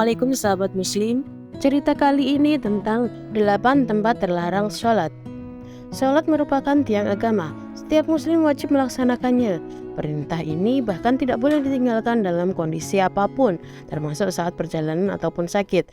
Assalamualaikum sahabat muslim. Cerita kali ini tentang 8 tempat terlarang sholat. Sholat merupakan tiang agama. Setiap muslim wajib melaksanakannya. Perintah ini bahkan tidak boleh ditinggalkan dalam kondisi apapun, termasuk saat perjalanan ataupun sakit.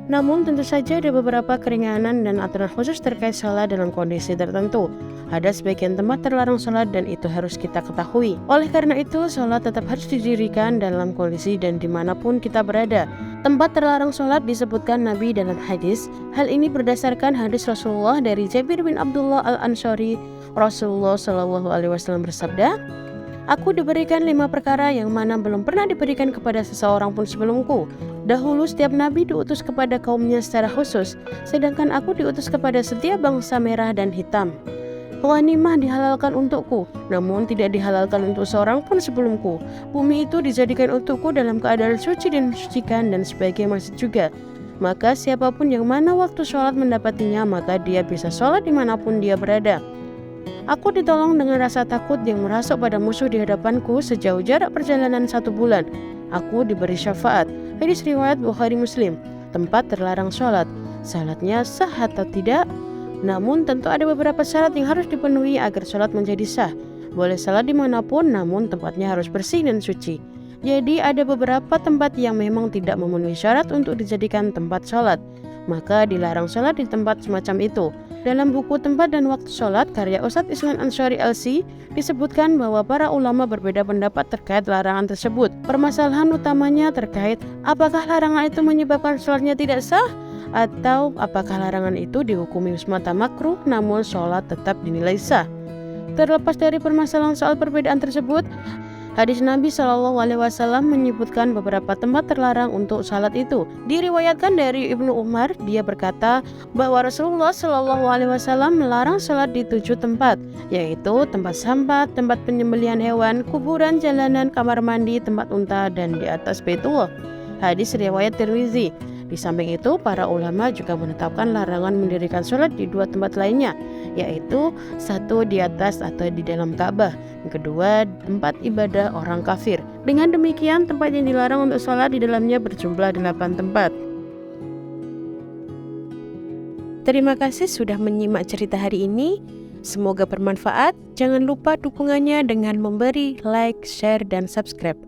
Namun tentu saja ada beberapa keringanan dan aturan khusus terkait sholat dalam kondisi tertentu. Ada sebagian tempat terlarang sholat dan itu harus kita ketahui. Oleh karena itu, sholat tetap harus didirikan dalam kondisi dan dimanapun kita berada. Tempat terlarang sholat disebutkan Nabi dalam hadis. Hal ini berdasarkan hadis Rasulullah dari Jabir bin Abdullah al-Ansari. Rasulullah SAW bersabda, "Aku diberikan 5 perkara yang mana belum pernah diberikan kepada seseorang pun sebelumku. Dahulu setiap nabi diutus kepada kaumnya secara khusus, sedangkan aku diutus kepada setiap bangsa merah dan hitam. Ghanimah dihalalkan untukku, namun tidak dihalalkan untuk seorang pun sebelumku. Bumi itu dijadikan untukku dalam keadaan suci dan mensucikan dan sebagai masjid juga. Maka siapapun yang mana waktu sholat mendapatinya, maka dia bisa sholat dimanapun dia berada. Aku ditolong dengan rasa takut yang merasuk pada musuh di hadapanku sejauh jarak perjalanan 1 bulan. Aku diberi syafaat." Hadis riwayat Bukhari Muslim. Tempat terlarang sholat. Salatnya sah atau tidak? Namun tentu ada beberapa syarat yang harus dipenuhi agar sholat menjadi sah. Boleh salat dimanapun, namun tempatnya harus bersih dan suci. Jadi ada beberapa tempat yang memang tidak memenuhi syarat untuk dijadikan tempat sholat, maka dilarang sholat di tempat semacam itu. Dalam buku Tempat dan Waktu Sholat karya Ustadz Islan Ansari LC disebutkan bahwa para ulama berbeda pendapat terkait larangan tersebut. Permasalahan utamanya terkait apakah larangan itu menyebabkan sholatnya tidak sah, atau apakah larangan itu dihukumi semata makruh namun sholat tetap dinilai sah. Terlepas dari permasalahan soal perbedaan tersebut, hadis Nabi SAW menyebutkan beberapa tempat terlarang untuk salat itu. Diriwayatkan dari Ibnu Umar, dia berkata bahwa Rasulullah SAW melarang salat di 7 tempat, yaitu tempat sampah, tempat penyembelihan hewan, kuburan, jalanan, kamar mandi, tempat unta, dan di atas Baitullah. Hadis riwayat Tirmizi. Di samping itu, para ulama juga menetapkan larangan mendirikan sholat di 2 tempat lainnya, yaitu 1 di atas atau di dalam Ka'bah, yang kedua tempat ibadah orang kafir. Dengan demikian, tempat yang dilarang untuk sholat di dalamnya berjumlah 8 tempat. Terima kasih sudah menyimak cerita hari ini. Semoga bermanfaat. Jangan lupa dukungannya dengan memberi like, share, dan subscribe.